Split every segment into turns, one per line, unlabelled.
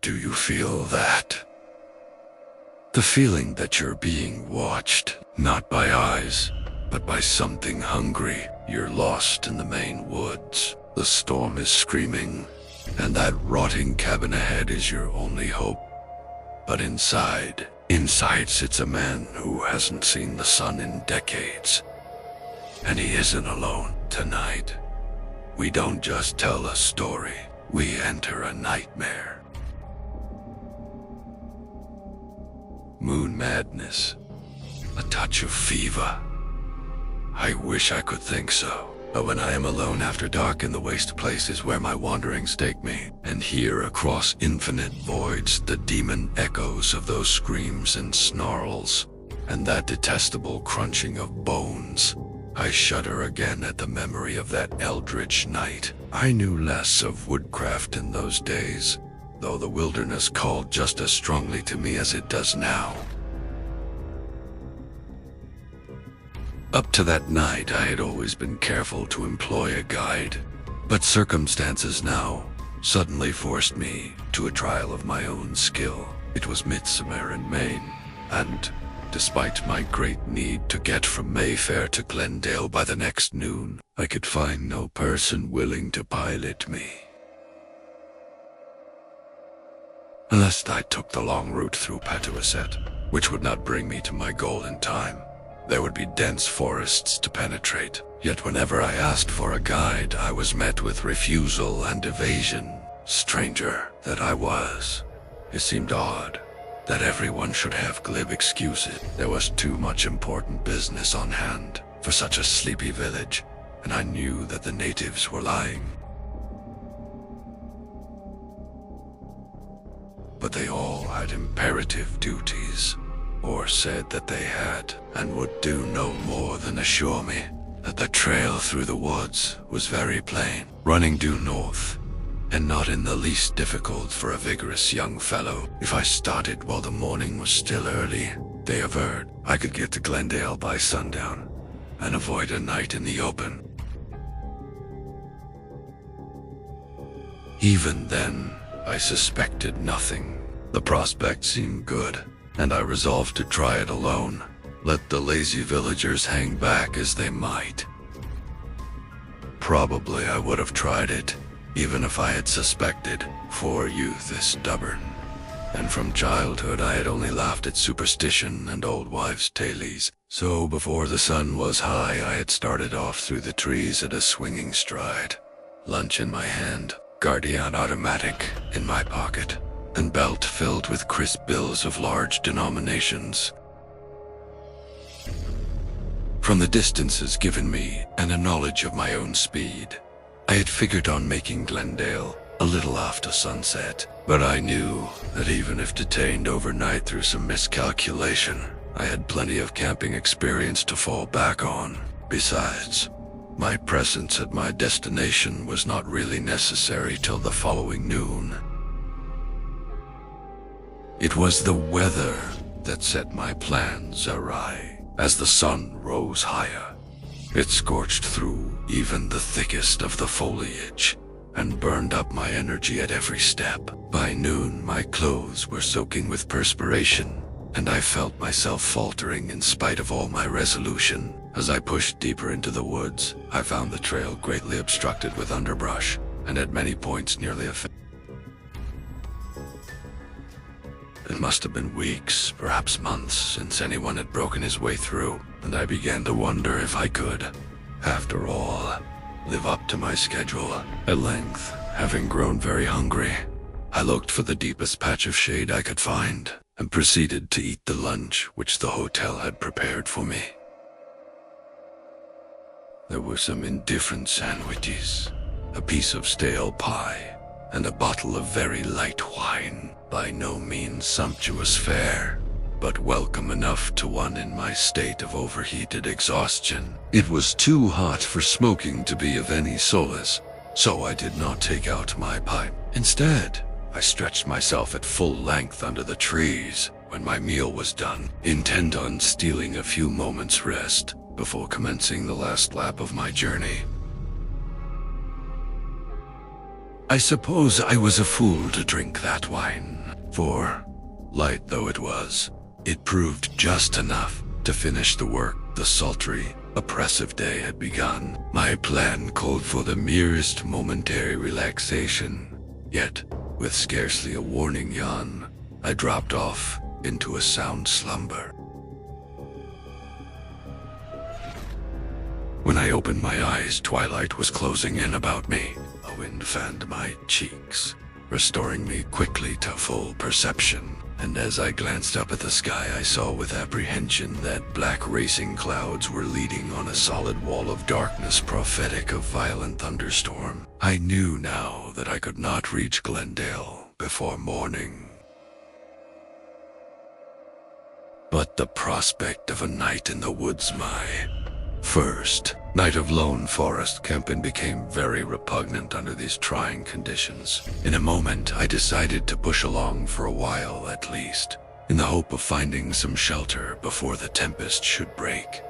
Do you feel that? The feeling that you're being watched, not by eyes, but by something hungry. You're lost in the Maine woods. The storm is screaming, and that rotting cabin ahead is your only hope. But inside sits a man who hasn't seen the sun in decades. And he isn't alone tonight. We don't just tell a story, we enter a nightmare. Moon madness, a touch of fever. I wish I could think so. But when I am alone after dark in the waste places where my wanderings take me, and hear across infinite voids the demon echoes of those screams and snarls, and that detestable crunching of bones, I shudder again at the memory of that eldritch night. I knew less of woodcraft in those days, though the wilderness called just as strongly to me as it does now. Up to that night, I had always been careful to employ a guide, but circumstances now suddenly forced me to a trial of my own skill. It was midsummer in Maine, and despite my great need to get from Mayfair to Glendale by the next noon, I could find no person willing to pilot me. Unless I took the long route through Patuasset, which would not bring me to my goal in time. There would be dense forests to penetrate, yet whenever I asked for a guide, I was met with refusal and evasion. Stranger that I was. It seemed odd that everyone should have glib excuses. There was too much important business on hand for such a sleepy village, and I knew that the natives were lying. But they all had imperative duties, or said that they had, and would do no more than assure me that the trail through the woods was very plain, running due north, and not in the least difficult for a vigorous young fellow. If I started while the morning was still early, they averred I could get to Glendale by sundown, and avoid a night in the open. Even then, I suspected nothing. The prospect seemed good, and I resolved to try it alone, let the lazy villagers hang back as they might. Probably I would have tried it, even if I had suspected, for youth is stubborn, and from childhood I had only laughed at superstition and old wives' tales. So before the sun was high, I had started off through the trees at a swinging stride, lunch in my hand, Guardian automatic in my pocket, and belt filled with crisp bills of large denominations. From the distances given me and a knowledge of my own speed, I had figured on making Glendale a little after sunset, but I knew that even if detained overnight through some miscalculation, I had plenty of camping experience to fall back on. Besides, my presence at my destination was not really necessary till the following noon. It was the weather that set my plans awry. As the sun rose higher, it scorched through even the thickest of the foliage and burned up my energy at every step. By noon, my clothes were soaking with perspiration, and I felt myself faltering in spite of all my resolution. As I pushed deeper into the woods, I found the trail greatly obstructed with underbrush, and at many points nearly It must have been weeks, perhaps months, since anyone had broken his way through, and I began to wonder if I could, after all, live up to my schedule. At length, having grown very hungry, I looked for the deepest patch of shade I could find, and proceeded to eat the lunch which the hotel had prepared for me. There were some indifferent sandwiches, a piece of stale pie, and a bottle of very light wine. By no means sumptuous fare, but welcome enough to one in my state of overheated exhaustion. It was too hot for smoking to be of any solace, so I did not take out my pipe. Instead, I stretched myself at full length under the trees when my meal was done, intent on stealing a few moments' rest before commencing the last lap of my journey. I suppose I was a fool to drink that wine, for, light though it was, it proved just enough to finish the work the sultry, oppressive day had begun. My plan called for the merest momentary relaxation, yet, with scarcely a warning yawn, I dropped off into a sound slumber. When I opened my eyes, twilight was closing in about me. A wind fanned my cheeks, restoring me quickly to full perception. And as I glanced up at the sky, I saw with apprehension that black racing clouds were leading on a solid wall of darkness prophetic of violent thunderstorm. I knew now that I could not reach Glendale before morning. But the prospect of a night in the woods, my first night of lone forest camping, became very repugnant under these trying conditions. In a moment, I decided to push along for a while at least, in the hope of finding some shelter before the tempest should break.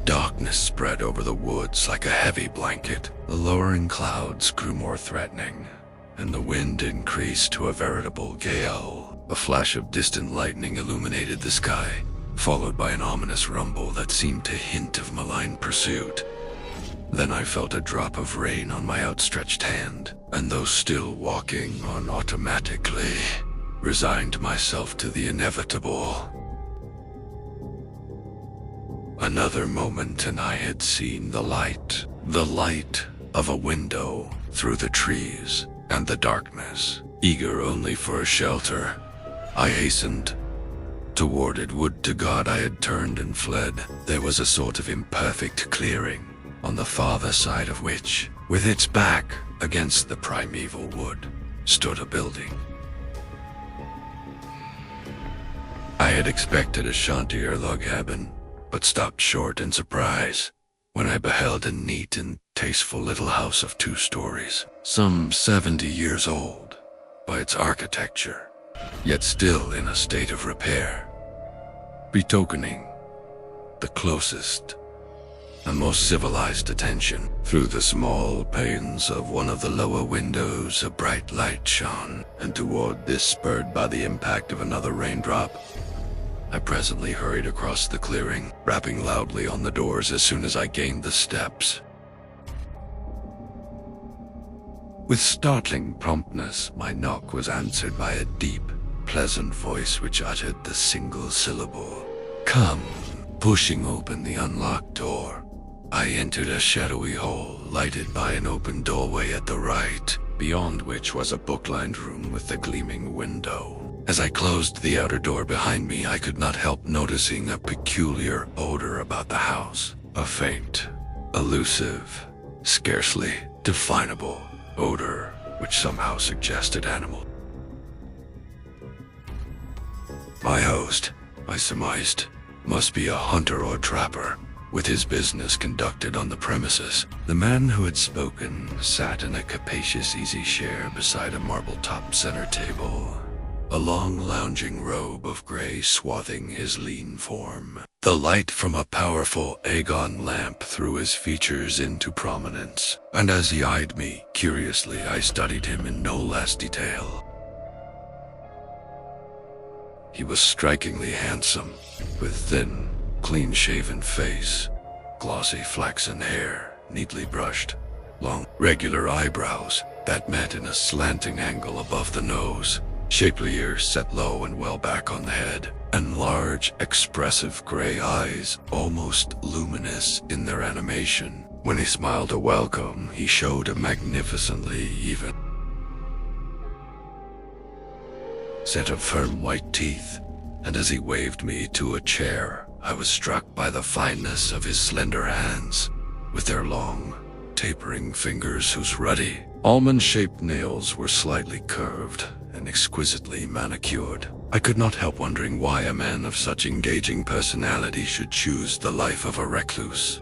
Darkness spread over the woods like a heavy blanket. The lowering clouds grew more threatening, and the wind increased to a veritable gale. A flash of distant lightning illuminated the sky, followed by an ominous rumble that seemed to hint of malign pursuit. Then I felt a drop of rain on my outstretched hand, and though still walking on automatically, resigned myself to the inevitable. Another moment and I had seen the light of a window through the trees and the darkness. Eager only for a shelter, I hastened toward it. Would to God I had turned and fled. There was a sort of imperfect clearing, on the farther side of which, with its back against the primeval wood, stood a building. I had expected a shanty or log cabin, but stopped short in surprise when I beheld a neat and tasteful little house of 2 stories, some 70 years old by its architecture, yet still in a state of repair, betokening the closest and most civilized attention. Through the small panes of one of the lower windows, a bright light shone, and toward this, spurred by the impact of another raindrop, I presently hurried across the clearing, rapping loudly on the doors as soon as I gained the steps. With startling promptness, my knock was answered by a deep, pleasant voice which uttered the single syllable, "Come." Pushing open the unlocked door, I entered a shadowy hall lighted by an open doorway at the right, beyond which was a book-lined room with a gleaming window. As I closed the outer door behind me, I could not help noticing a peculiar odor about the house. A faint, elusive, scarcely definable odor which somehow suggested animal. My host, I surmised, must be a hunter or trapper, with his business conducted on the premises. The man who had spoken sat in a capacious easy chair beside a marble-topped center table, a long lounging robe of gray swathing his lean form. The light from a powerful Aegon lamp threw his features into prominence, and as he eyed me curiously, I studied him in no less detail. He was strikingly handsome, with thin, clean-shaven face, glossy flaxen hair, neatly brushed, long, regular eyebrows that met in a slanting angle above the nose, shapely ears set low and well back on the head, and large, expressive gray eyes, almost luminous in their animation. When he smiled a welcome, he showed a magnificently even set of firm white teeth, and as he waved me to a chair, I was struck by the fineness of his slender hands, with their long, tapering fingers whose ruddy, almond-shaped nails were slightly curved and exquisitely manicured. I could not help wondering why a man of such engaging personality should choose the life of a recluse.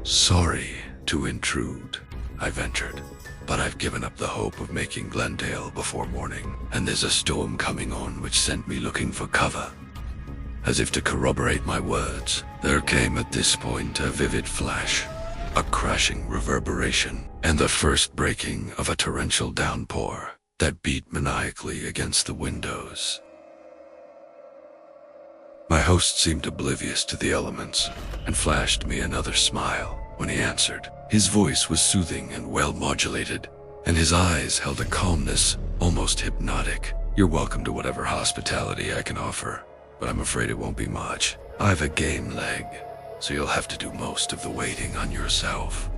"Sorry to intrude," I ventured, "but I've given up the hope of making Glendale before morning, and there's a storm coming on which sent me looking for cover." As if to corroborate my words, there came at this point a vivid flash, a crashing reverberation, and the first breaking of a torrential downpour that beat maniacally against the windows. My host seemed oblivious to the elements and flashed me another smile when he answered. His voice was soothing and well-modulated, and his eyes held a calmness almost hypnotic. "You're welcome to whatever hospitality I can offer, but I'm afraid it won't be much. I've a game leg, so you'll have to do most of the waiting on yourself.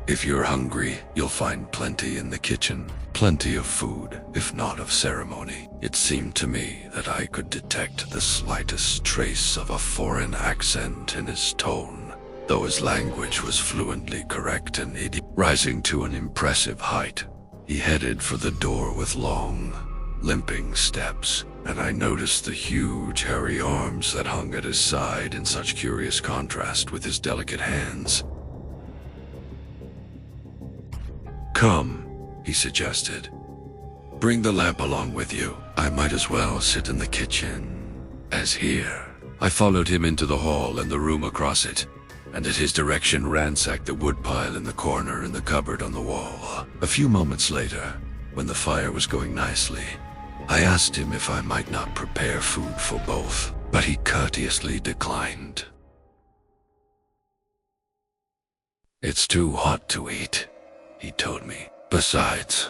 If you're hungry, you'll find plenty in the kitchen. Plenty of food, if not of ceremony." It seemed to me that I could detect the slightest trace of a foreign accent in his tone, though his language was fluently correct and rising to an impressive height. He headed for the door with long, limping steps, and I noticed the huge, hairy arms that hung at his side in such curious contrast with his delicate hands. "Come," he suggested. "Bring the lamp along with you. I might as well sit in the kitchen as here." I followed him into the hall and the room across it, and at his direction ransacked the woodpile in the corner and the cupboard on the wall. A few moments later, when the fire was going nicely, I asked him if I might not prepare food for both, but he courteously declined. "It's too hot to eat," he told me. "Besides,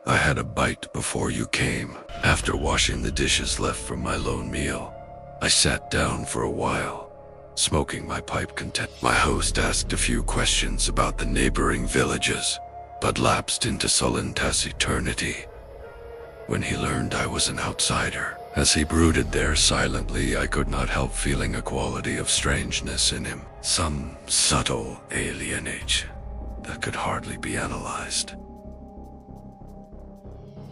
I had a bite before you came. After washing the dishes left from my lone meal, I sat down for a while, smoking my pipe content." My host asked a few questions about the neighboring villages, but lapsed into sullen taciturnity when he learned I was an outsider. As he brooded there silently, I could not help feeling a quality of strangeness in him, some subtle alienage that could hardly be analyzed.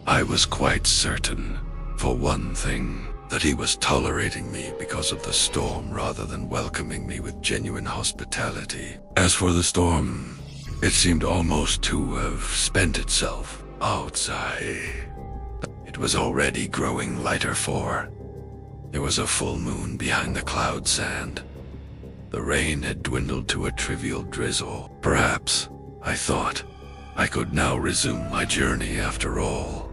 I was quite certain, for one thing, that he was tolerating me because of the storm rather than welcoming me with genuine hospitality. As for the storm, it seemed almost to have spent itself outside. It was already growing lighter, for there was a full moon behind the cloud sand. The rain had dwindled to a trivial drizzle. Perhaps, I thought, I could now resume my journey after all.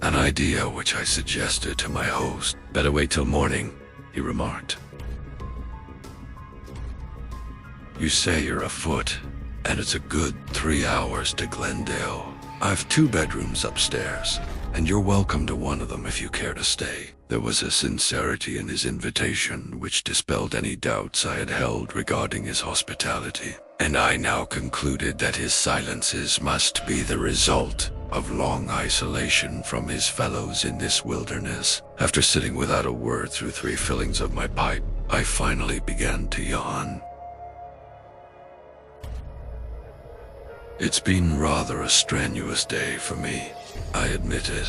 An idea which I suggested to my host. "Better wait till morning," he remarked. "You say you're afoot, and it's a good 3 hours to Glendale. I've 2 bedrooms upstairs, and you're welcome to one of them if you care to stay." There was a sincerity in his invitation which dispelled any doubts I had held regarding his hospitality, and I now concluded that his silences must be the result of long isolation from his fellows in this wilderness. After sitting without a word through 3 fillings of my pipe, I finally began to yawn. "It's been rather a strenuous day for me," I admitted,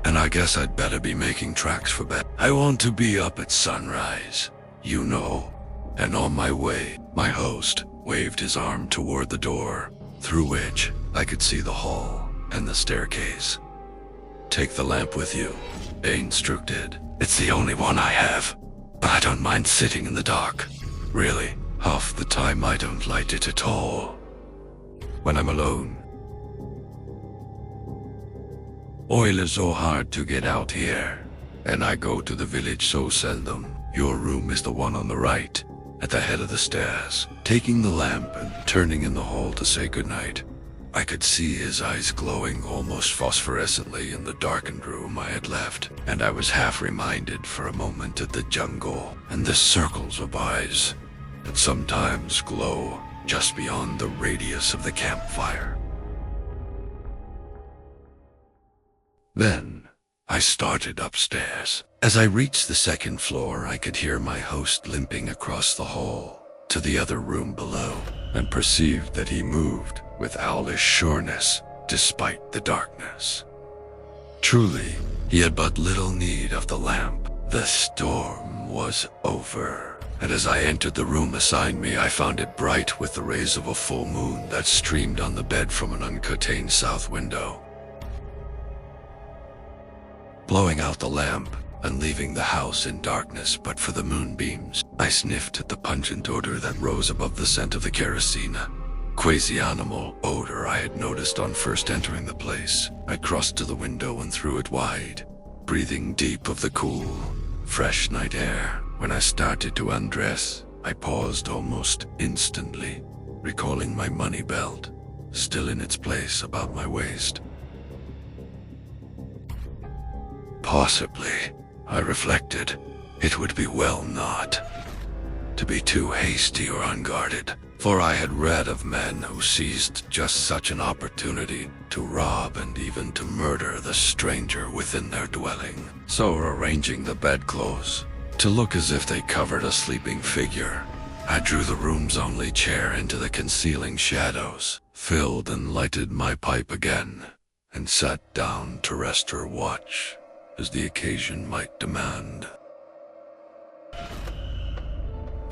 "and I guess I'd better be making tracks for bed. I want to be up at sunrise, you know, and on my way." My host waved his arm toward the door, through which I could see the hall and the staircase. "Take the lamp with you," he instructed. "It's the only one I have, but I don't mind sitting in the dark. Really, half the time I don't light it at all when I'm alone. Oil is so hard to get out here, and I go to the village so seldom. Your room is the one on the right, at the head of the stairs." Taking the lamp and turning in the hall to say goodnight, I could see his eyes glowing almost phosphorescently in the darkened room I had left, and I was half reminded for a moment of the jungle and the circles of eyes that sometimes glow just beyond the radius of the campfire. Then I started upstairs. As I reached the 2nd floor, I could hear my host limping across the hall to the other room below, and perceived that he moved with owlish sureness despite the darkness. Truly, he had but little need of the lamp. The storm was over, and as I entered the room assigned me, I found it bright with the rays of a full moon that streamed on the bed from an uncurtained south window. Blowing out the lamp, and leaving the house in darkness but for the moonbeams. I sniffed at the pungent odor that rose above the scent of the kerosene, quasi-animal odor I had noticed on first entering the place. I crossed to the window and threw it wide, breathing deep of the cool, fresh night air. When I started to undress, I paused almost instantly, recalling my money belt, still in its place about my waist. Possibly, I reflected, it would be well not to be too hasty or unguarded, for I had read of men who seized just such an opportunity to rob and even to murder the stranger within their dwelling. So arranging the bedclothes to look as if they covered a sleeping figure, I drew the room's only chair into the concealing shadows, filled and lighted my pipe again, and sat down to rest or watch, as the occasion might demand.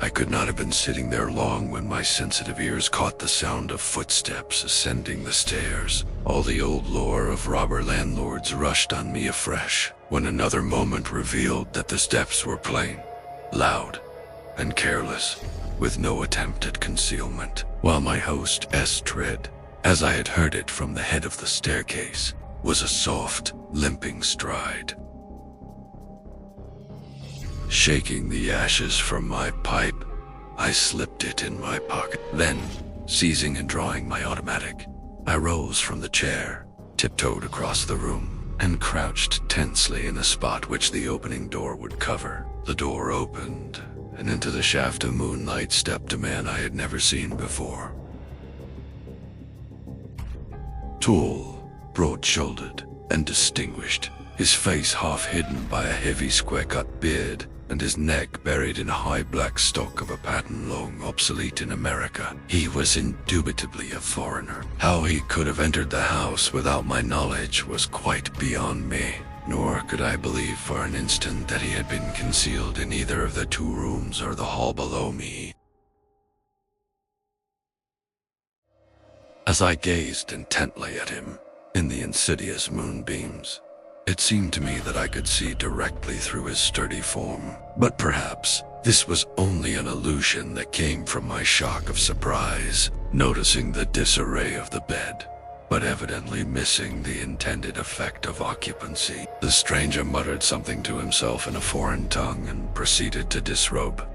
I could not have been sitting there long when my sensitive ears caught the sound of footsteps ascending the stairs. All the old lore of robber landlords rushed on me afresh, when another moment revealed that the steps were plain, loud, and careless, with no attempt at concealment, while my host's tread, as I had heard it from the head of the staircase, was a soft, limping stride. Shaking the ashes from my pipe, I slipped it in my pocket. Then, seizing and drawing my automatic, I rose from the chair, tiptoed across the room, and crouched tensely in a spot which the opening door would cover. The door opened, and into the shaft of moonlight stepped a man I had never seen before. Tall, broad-shouldered, and distinguished, his face half hidden by a heavy square-cut beard, and his neck buried in a high black stock of a pattern long obsolete in America. He was indubitably a foreigner. How he could have entered the house without my knowledge was quite beyond me, nor could I believe for an instant that he had been concealed in either of the 2 rooms or the hall below me. As I gazed intently at him in the insidious moonbeams, it seemed to me that I could see directly through his sturdy form. But perhaps this was only an illusion that came from my shock of surprise, noticing the disarray of the bed, but evidently missing the intended effect of occupancy. The stranger muttered something to himself in a foreign tongue and proceeded to disrobe.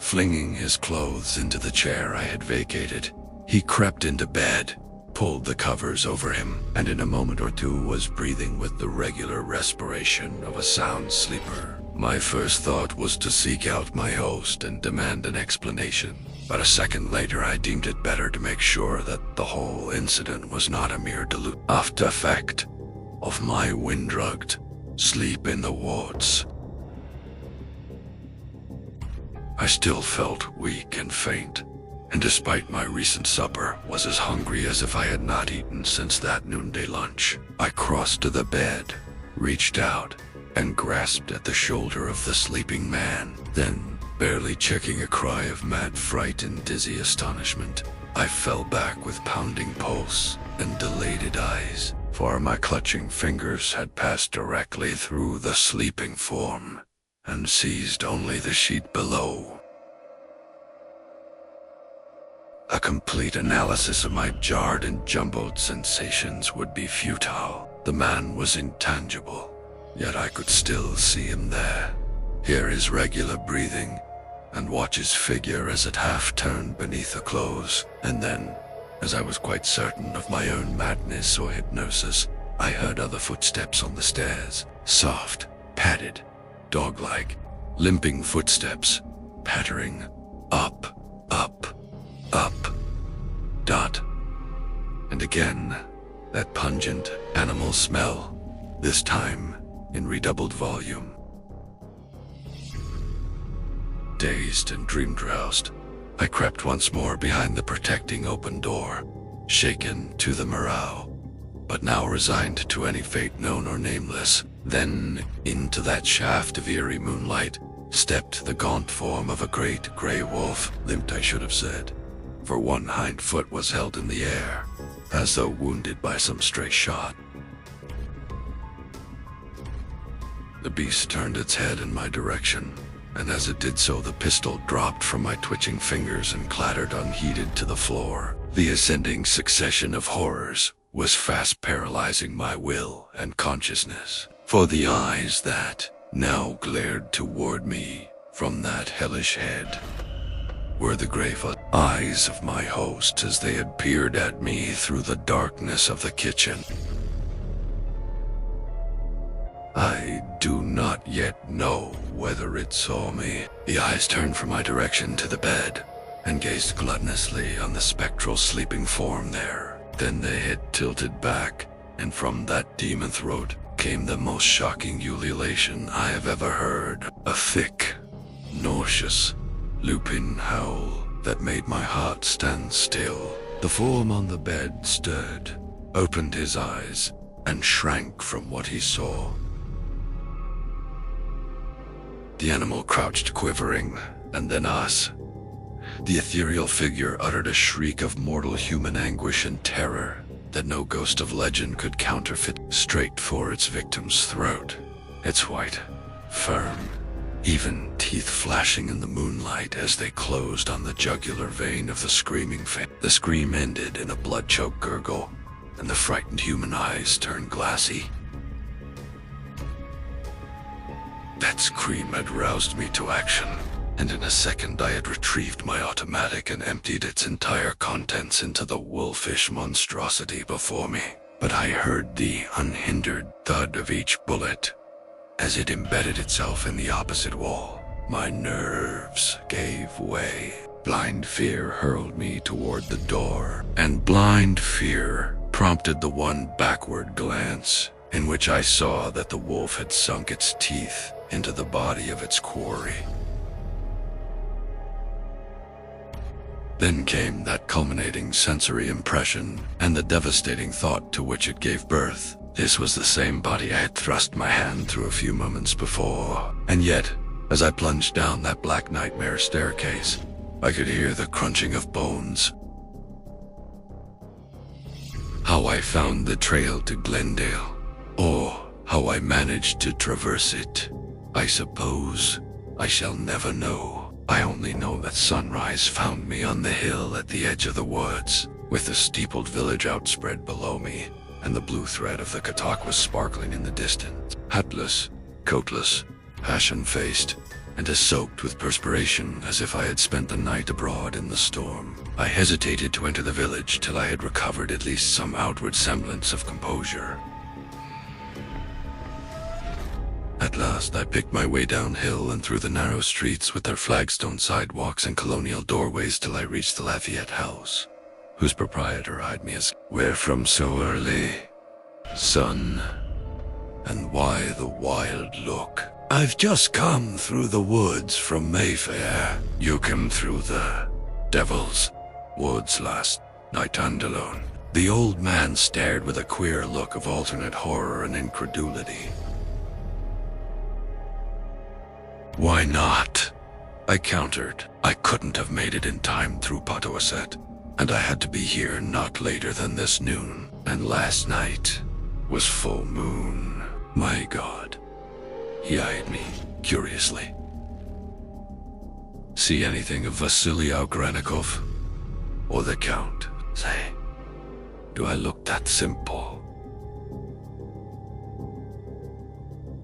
Flinging his clothes into the chair I had vacated, he crept into bed, pulled the covers over him, and in a moment or two was breathing with the regular respiration of a sound sleeper. My first thought was to seek out my host and demand an explanation, but a second later I deemed it better to make sure that the whole incident was not a mere after effect of my wind-drugged sleep in the wards. I still felt weak and faint, and despite my recent supper, was as hungry as if I had not eaten since that noonday lunch. I crossed to the bed, reached out, and grasped at the shoulder of the sleeping man. Then, barely checking a cry of mad fright and dizzy astonishment, I fell back with pounding pulse and dilated eyes, for my clutching fingers had passed directly through the sleeping form and seized only the sheet below. A complete analysis of my jarred and jumbled sensations would be futile. The man was intangible, yet I could still see him there, hear his regular breathing, and watch his figure as it half turned beneath the clothes. And then, as I was quite certain of my own madness or hypnosis, I heard other footsteps on the stairs. Soft, padded, dog-like, limping footsteps, pattering up, dot. And again, that pungent animal smell, this time in redoubled volume. Dazed and dream-drowsed, I crept once more behind the protecting open door, shaken to the marrow, but now resigned to any fate known or nameless. Then, into that shaft of eerie moonlight, stepped the gaunt form of a great gray wolf. Limped, I should have said, for one hind foot was held in the air, as though wounded by some stray shot. The beast turned its head in my direction, and as it did so, the pistol dropped from my twitching fingers and clattered unheeded to the floor. The ascending succession of horrors was fast paralyzing my will and consciousness, for the eyes that now glared toward me from that hellish head were the grave eyes of my host as they had peered at me through the darkness of the kitchen. I do not yet know whether it saw me. The eyes turned from my direction to the bed and gazed gluttonously on the spectral sleeping form there. Then the head tilted back, and from that demon throat came the most shocking ululation I have ever heard. A thick, nauseous, lupin howl that made my heart stand still. The form on the bed stirred, opened his eyes, and shrank from what he saw. The animal crouched quivering, and then us. The ethereal figure uttered a shriek of mortal human anguish and terror that no ghost of legend could counterfeit, straight for its victim's throat. Its white, firm, even teeth flashing in the moonlight as they closed on the jugular vein of the screaming face. The scream ended in a blood-choked gurgle, and the frightened human eyes turned glassy. That scream had roused me to action, and in a second I had retrieved my automatic and emptied its entire contents into the wolfish monstrosity before me. But I heard the unhindered thud of each bullet as it embedded itself in the opposite wall. My nerves gave way. Blind fear hurled me toward the door, and blind fear prompted the one backward glance in which I saw that the wolf had sunk its teeth into the body of its quarry. Then came that culminating sensory impression and the devastating thought to which it gave birth. This was the same body I had thrust my hand through a few moments before, and yet, as I plunged down that black nightmare staircase, I could hear the crunching of bones. How I found the trail to Glendale, or how I managed to traverse it, I suppose I shall never know. I only know that sunrise found me on the hill at the edge of the woods, with the steepled village outspread below me, and the blue thread of the Katak was sparkling in the distance. Hatless, coatless, ashen-faced, and as soaked with perspiration as if I had spent the night abroad in the storm, I hesitated to enter the village till I had recovered at least some outward semblance of composure. At last I picked my way downhill and through the narrow streets with their flagstone sidewalks and colonial doorways till I reached the Lafayette House, whose proprietor eyed me as, "Where from so early, son? And why the wild look?" "I've just come through the woods from Mayfair." "You came through the devil's woods last night and alone?" The old man stared with a queer look of alternate horror and incredulity. "Why not?" I countered. I couldn't have made it in time through Potawatomi, and I had to be here not later than this noon, and last night was full moon. My God. He eyed me curiously. "See anything of Vasily Algranikov? Or the Count? Say, do I look that simple?"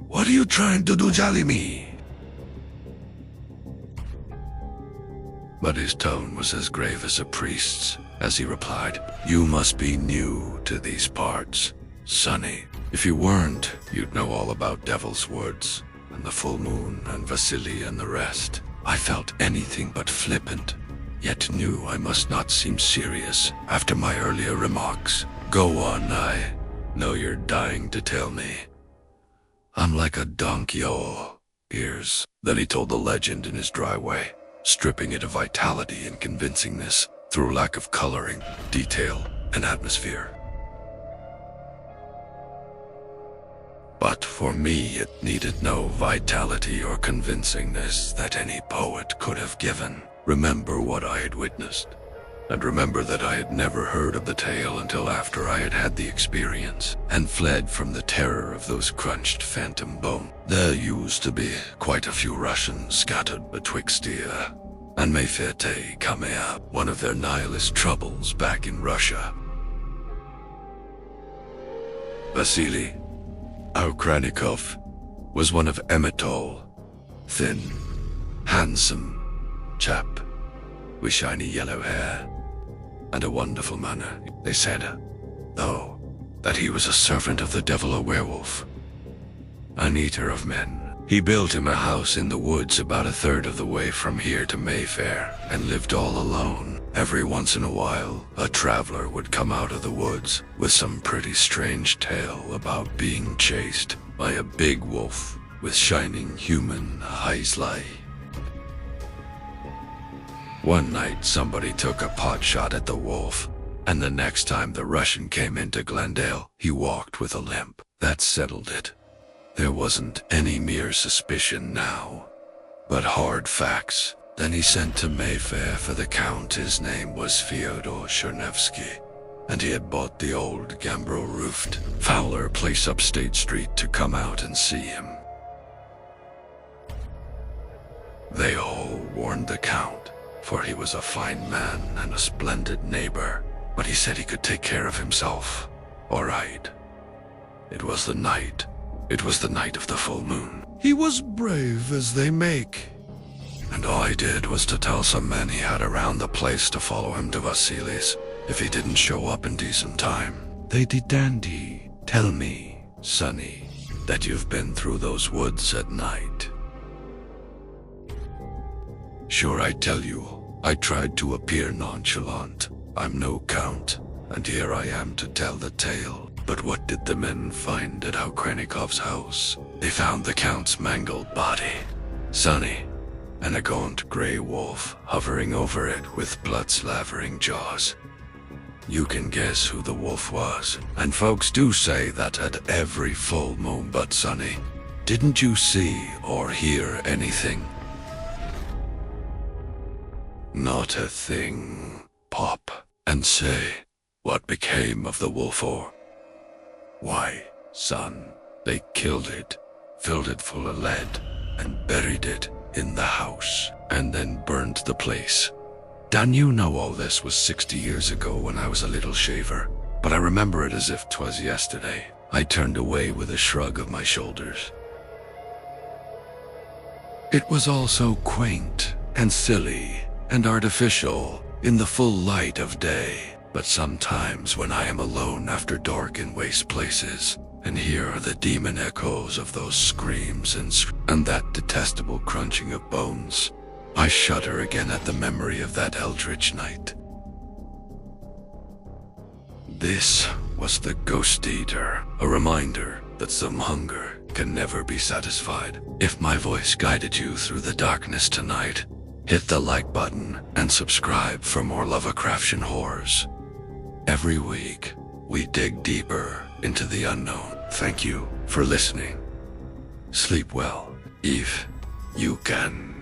"What are you trying to do, jolly me?" But his tone was as grave as a priest's as he replied, "You must be new to these parts, Sonny. If you weren't, you'd know all about Devil's Woods, and the full moon, and Vasily and the rest." I felt anything but flippant, yet knew I must not seem serious after my earlier remarks. "Go on, I know you're dying to tell me. I'm like a donkey all ears." Then he told the legend in his dry way, stripping it of vitality and convincingness through lack of coloring, detail, and atmosphere. But for me, it needed no vitality or convincingness that any poet could have given. Remember what I had witnessed. and remember that I had never heard of the tale until after I had had the experience, and fled from the terror of those crunched phantom bones. There used to be quite a few Russians scattered betwixt here, and Mayferte Kamea, one of their nihilist troubles back in Russia. Vasily Aukrannikov was one of Emetol, thin, handsome chap with shiny yellow hair and a wonderful manner. They said, though, that he was a servant of the devil, a werewolf, an eater of men. He built him a house in the woods about a third of the way from here to Mayfair and lived all alone. Every once in a while, a traveler would come out of the woods with some pretty strange tale about being chased by a big wolf with shining human eyes. One night, somebody took a pot shot at the wolf, and the next time the Russian came into Glendale, he walked with a limp. That settled it. There wasn't any mere suspicion now, but hard facts. Then he sent to Mayfair for the Count. His name was Fyodor Chernevsky, and he had bought the old gambrel-roofed Fowler place up State Street to come out and see him. They all warned the Count, for he was a fine man and a splendid neighbor, but he said he could take care of himself. All right. It was the night. It was the night of the full moon. He was brave as they make, and all I did was to tell some men he had around the place to follow him to Vasily's if he didn't show up in decent time. They did dandy. Tell me, Sonny, that you've been through those woods at night. Sure, I tell you, I tried to appear nonchalant. I'm no count, and here I am to tell the tale. But what did the men find at Aukrannikov's house? They found the Count's mangled body, Sonny, and a gaunt gray wolf hovering over it with blood-slavering jaws. You can guess who the wolf was, and folks do say that at every full moon. But Sonny, didn't you see or hear anything? Not a thing. Pop, and say, what became of the wolf? Or why, son, they killed it, filled it full of lead, and buried it in the house, and then burned the place. Dan, you know all this was 60 years ago when I was a little shaver, but I remember it as if 'twas yesterday. I turned away with a shrug of my shoulders. It was all so quaint and silly and artificial in the full light of day. But sometimes when I am alone after dark in waste places, and hear the demon echoes of those screams and that detestable crunching of bones, I shudder again at the memory of that eldritch night. This was the Ghost Eater, a reminder that some hunger can never be satisfied. If my voice guided you through the darkness tonight, hit the like button and subscribe for more Lovecraftian horrors. Every week, we dig deeper into the unknown. Thank you for listening. Sleep well, if you can.